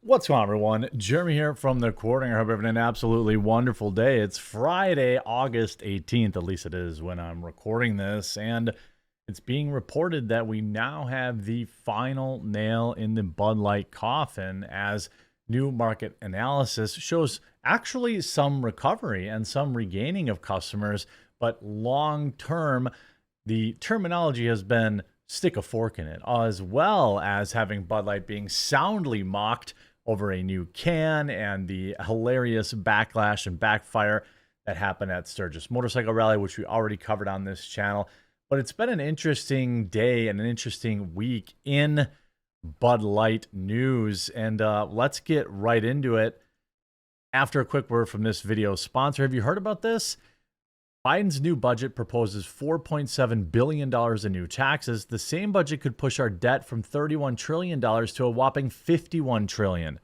What's going on, everyone? Jeremy here from the Quartering. I hope you're having an absolutely wonderful day. It's Friday, August 18th, at least it is when I'm recording this, and it's being reported that we now have the final nail in the Bud Light coffin, as new market analysis shows actually some recovery and some regaining of customers, but long term, the terminology has been stick a fork in it, as well as having Bud Light being soundly mocked over a new can and the hilarious backlash and backfire that happened at Sturgis Motorcycle Rally, which we already covered on this channel. But it's been an interesting day and an interesting week in Bud Light news, and let's get right into it after a quick word from this video sponsor. Have you heard about this? Biden's new budget proposes $4.7 billion in new taxes. The same budget could push our debt from $31 trillion to a whopping $51 trillion.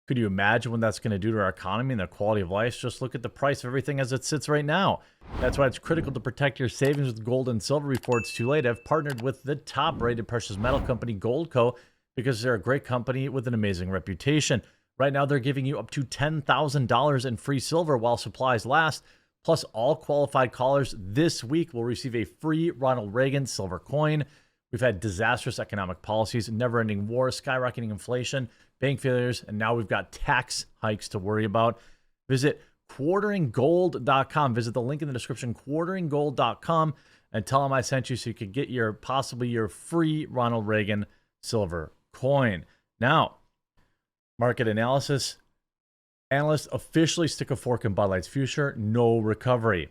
Could you imagine what that's going to do to our economy and the quality of life? Just look at the price of everything as it sits right now. That's why it's critical to protect your savings with gold and silver before it's too late. I've partnered with the top-rated precious metal company, Goldco, because they're a great company with an amazing reputation. Right now, they're giving you up to $10,000 in free silver while supplies last. Plus, all qualified callers this week will receive a free Ronald Reagan silver coin. We've had disastrous economic policies, never-ending war, skyrocketing inflation, bank failures, and now we've got tax hikes to worry about. Visit quarteringgold.com. Visit the link in the description, quarteringgold.com, and tell them I sent you so you could get possibly your free Ronald Reagan silver coin. Now, market analysis. Analysts officially stick a fork in Bud Light's future. No recovery.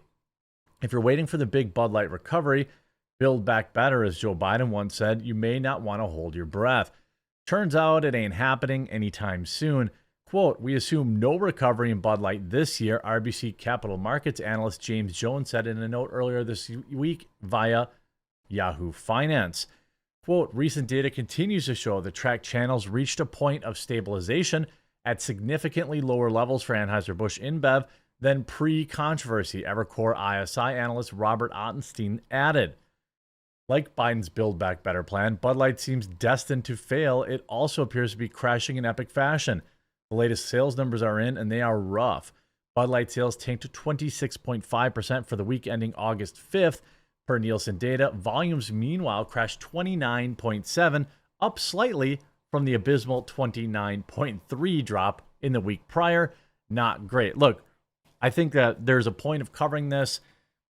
If you're waiting for the big Bud Light recovery, build back better, as Joe Biden once said, you may not want to hold your breath. Turns out it ain't happening anytime soon. Quote, we assume no recovery in Bud Light this year, RBC Capital Markets analyst James Jones said in a note earlier this week via Yahoo Finance. Quote, recent data continues to show the tracked channels reached a point of stabilization at significantly lower levels for Anheuser-Busch InBev than pre-controversy, Evercore ISI analyst Robert Ottenstein added. Like Biden's Build Back Better plan, Bud Light seems destined to fail. It also appears to be crashing in epic fashion. The latest sales numbers are in, and they are rough. Bud Light sales tanked to 26.5% for the week ending August 5th, per Nielsen data. Volumes, meanwhile, crashed 29.7%, up slightly from the abysmal 29.3% drop in the week prior. Not great. Look, I think that there's a point of covering this.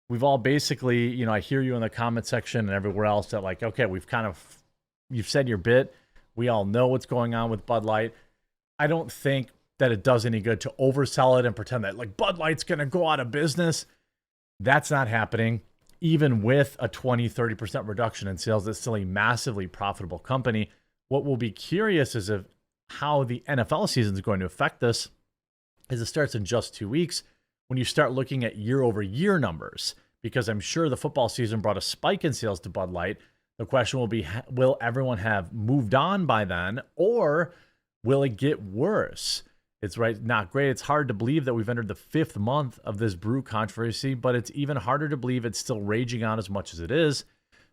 We've all basically, I hear you in the comment section and everywhere else that like, okay, you've said your bit. We all know what's going on with Bud Light. I don't think that it does any good to oversell it and pretend that like Bud Light's going to go out of business. That's not happening. Even with a 20-30% reduction in sales, it's still a massively profitable company. What will be curious is how the NFL season is going to affect this, as it starts in just 2 weeks. When you start looking at year-over-year numbers, because I'm sure the football season brought a spike in sales to Bud Light. The question will be, will everyone have moved on by then, or will it get worse? It's not great. It's hard to believe that we've entered the 5th month of this brew controversy, but it's even harder to believe it's still raging on as much as it is.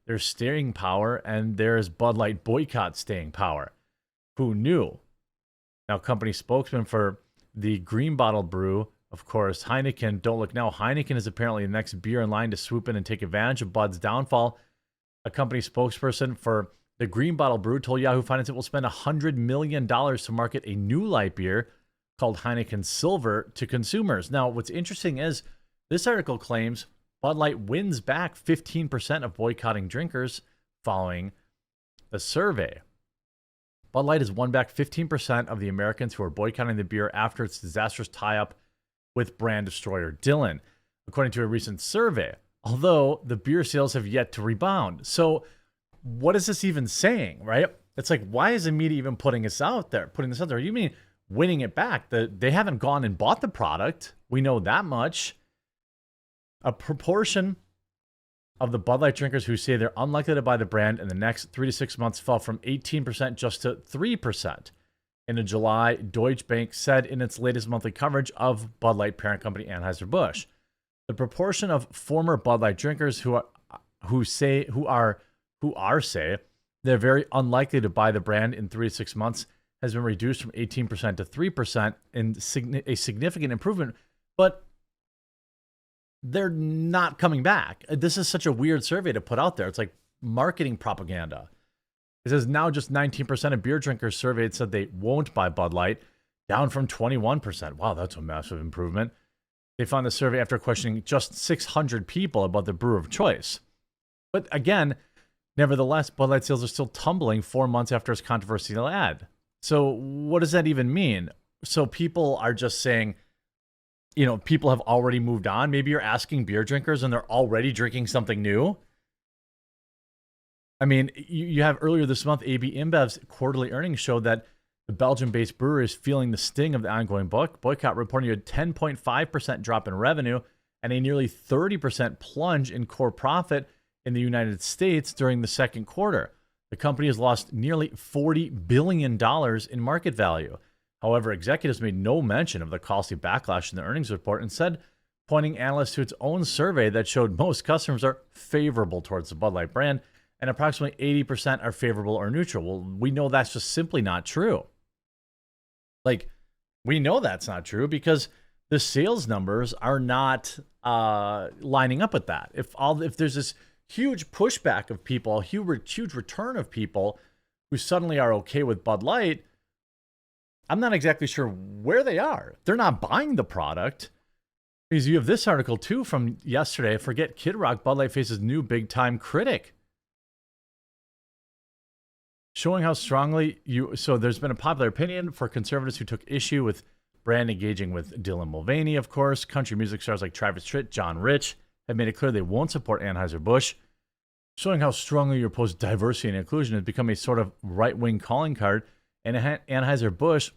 There's staying power, and there's Bud Light boycott staying power. Who knew? Now, company spokesman for the green bottle brew, of course, Heineken, don't look now. Heineken is apparently the next beer in line to swoop in and take advantage of Bud's downfall. A company spokesperson for the green bottle brew told Yahoo Finance it will spend $100 million to market a new light beer called Heineken Silver to consumers. Now, what's interesting is this article claims Bud Light wins back 15% of boycotting drinkers following the survey. Bud Light has won back 15% of the Americans who are boycotting the beer after its disastrous tie-up with brand destroyer Dylan, according to a recent survey, although the beer sales have yet to rebound. So what is this even saying, right? It's like, why is the media even putting this out there? You mean winning it back? They haven't gone and bought the product. We know that much. A proportion of the Bud Light drinkers who say they're unlikely to buy the brand in the next 3 to 6 months fell from 18% just to 3%. In July, Deutsche Bank said in its latest monthly coverage of Bud Light parent company Anheuser-Busch. The proportion of former Bud Light drinkers who are say they're very unlikely to buy the brand in 3 to 6 months has been reduced from 18% to 3%, and a significant improvement, but they're not coming back. This is such a weird survey to put out there. It's like marketing propaganda. It says now just 19% of beer drinkers surveyed said they won't buy Bud Light, down from 21%. Wow, that's a massive improvement. They found the survey after questioning just 600 people about the brewer of choice. But again, nevertheless, Bud Light sales are still tumbling 4 months after its controversial ad. So what does that even mean? So people are just saying, people have already moved on. Maybe you're asking beer drinkers and they're already drinking something new. I mean, you have earlier this month, AB InBev's quarterly earnings showed that the Belgian-based brewery is feeling the sting of the ongoing boycott, reporting a 10.5% drop in revenue and a nearly 30% plunge in core profit in the United States during the second quarter. The company has lost nearly $40 billion in market value. However, executives made no mention of the costly backlash in the earnings report, instead pointing analysts to its own survey that showed most customers are favorable towards the Bud Light brand and approximately 80% are favorable or neutral. Well, we know that's just simply not true. We know that's not true because the sales numbers are not lining up with that. If there's this huge pushback of people, a huge return of people who suddenly are okay with Bud Light, I'm not exactly sure where they are. They're not buying the product. Because you have this article too from yesterday. Forget Kid Rock, Bud Light faces new big-time critic. Showing how strongly so there's been a popular opinion for conservatives who took issue with brand engaging with Dylan Mulvaney, of course. Country music stars like Travis Tritt, John Rich have made it clear they won't support Anheuser-Busch. Showing how strongly you oppose diversity and inclusion has become a sort of right-wing calling card, and Anheuser-Busch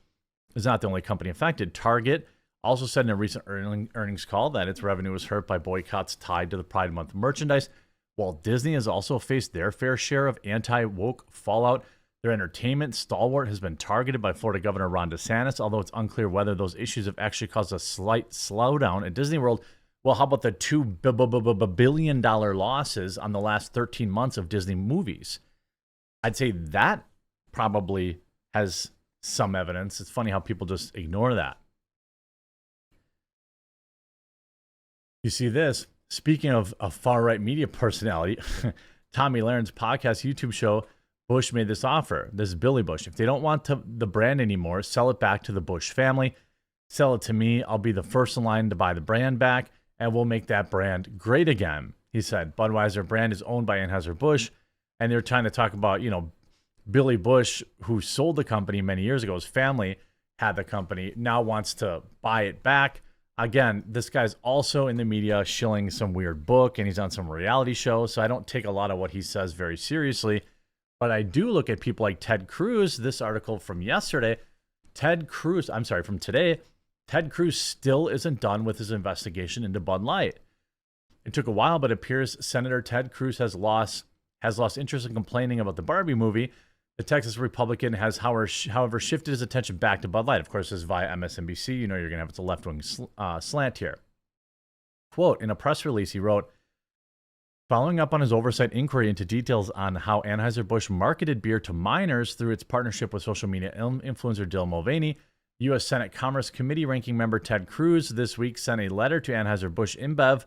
is not the only company affected. Target also said in a recent earnings call that its revenue was hurt by boycotts tied to the Pride Month merchandise. Walt Disney has also faced their fair share of anti-woke fallout. Their entertainment stalwart has been targeted by Florida Governor Ron DeSantis, although it's unclear whether those issues have actually caused a slight slowdown at Disney World. Well, how about the $2 billion losses on the last 13 months of Disney movies? I'd say that probably has some evidence. It's funny how people just ignore that. You see this? Speaking of a far-right media personality, Tommy Lahren podcast YouTube show, Bush made this offer. This is Billy Bush. If they don't want the brand anymore, sell it back to the Bush family. Sell it to me. I'll be the first in line to buy the brand back, and we'll make that brand great again. He said Budweiser brand is owned by Anheuser-Busch, and they're trying to talk about, Billy Bush, who sold the company many years ago. His family had the company, now wants to buy it back. Again, this guy's also in the media shilling some weird book, and he's on some reality show, so I don't take a lot of what he says very seriously. But I do look at people like Ted Cruz. This article from yesterday, from today, Ted Cruz still isn't done with his investigation into Bud Light. It took a while, but it appears Senator Ted Cruz has lost interest in complaining about the Barbie movie. The Texas Republican has, however, shifted his attention back to Bud Light. Of course, this is via MSNBC. You know you're going to have a left-wing slant here. Quote, in a press release, he wrote, following up on his oversight inquiry into details on how Anheuser-Busch marketed beer to minors through its partnership with social media influencer Dylan Mulvaney, U.S. Senate Commerce Committee ranking member Ted Cruz this week sent a letter to Anheuser-Busch InBev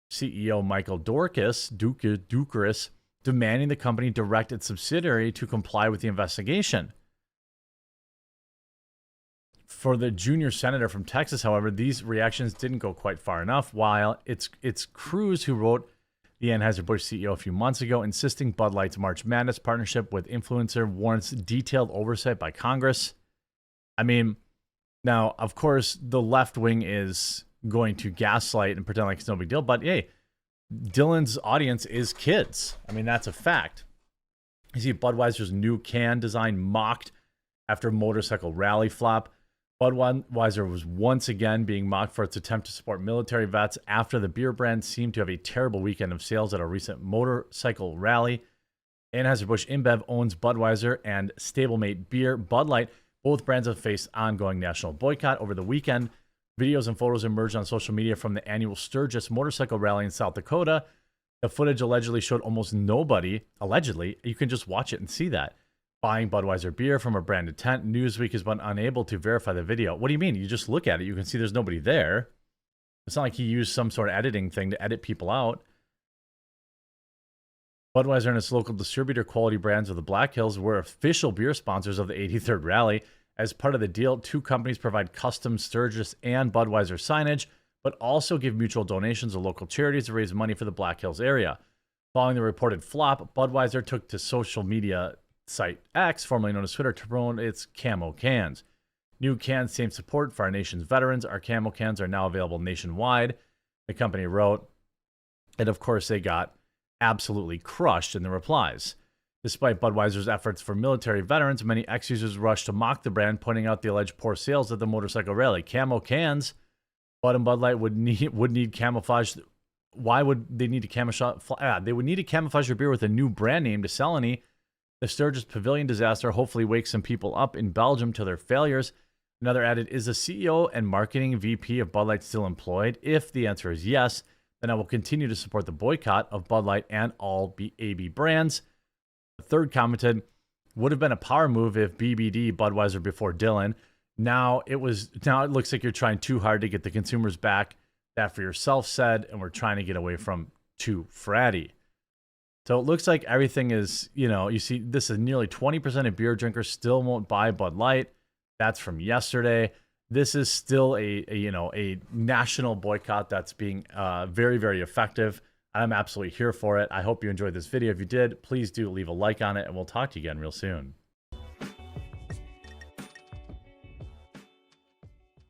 CEO Michael Doukeris, demanding the company direct its subsidiary to comply with the investigation. For the junior senator from Texas, however, these reactions didn't go quite far enough. While it's Cruz who wrote the Anheuser-Busch CEO a few months ago, insisting Bud Light's March Madness partnership with influencer warrants detailed oversight by Congress. I mean, now, of course, the left wing is going to gaslight and pretend like it's no big deal, but hey, Dylan's audience is kids. I mean, that's a fact. You see Budweiser's new can design mocked after motorcycle rally flop. Budweiser was once again being mocked for its attempt to support military vets after the beer brand seemed to have a terrible weekend of sales at a recent motorcycle rally. Anheuser-Busch InBev owns Budweiser and stablemate beer Bud Light. Both brands have faced ongoing national boycott over the weekend. Videos and photos emerged on social media from the annual Sturgis motorcycle rally in South Dakota. The footage allegedly showed almost nobody. Allegedly, you can just watch it and see that. buying Budweiser beer from a branded tent. Newsweek has been unable to verify the video. What do you mean? You just look at it. You can see there's nobody there. It's not like he used some sort of editing thing to edit people out. Budweiser and its local distributor Quality Brands of the Black Hills were official beer sponsors of the 83rd Rally. As part of the deal, two companies provide custom Sturgis and Budweiser signage, but also give mutual donations to local charities to raise money for the Black Hills area. Following the reported flop, Budweiser took to social media site X, formerly known as Twitter, to promote its camo cans. New cans, same support for our nation's veterans. Our camo cans are now available nationwide, the company wrote. And of course, they got absolutely crushed in the replies. Despite Budweiser's efforts for military veterans, many ex-users rushed to mock the brand, pointing out the alleged poor sales at the motorcycle rally. Camo cans, Bud and Bud Light would need camouflage. Why would they need to camouflage? They would need to camouflage your beer with a new brand name to sell any. The Sturgis Pavilion disaster hopefully wakes some people up in Belgium to their failures. Another added, is the CEO and marketing VP of Bud Light still employed? If the answer is yes, then I will continue to support the boycott of Bud Light and all AB brands. The third commented, would have been a power move if BBD Budweiser before Dylan. Now it looks like you're trying too hard to get the consumers back. That for yourself said, and we're trying to get away from too fratty. So it looks like everything is, you see this is nearly 20% of beer drinkers still won't buy Bud Light. That's from yesterday. This is still a national boycott that's being very, very effective. I'm absolutely here for it. I hope you enjoyed this video. If you did, please do leave a like on it, and we'll talk to you again real soon.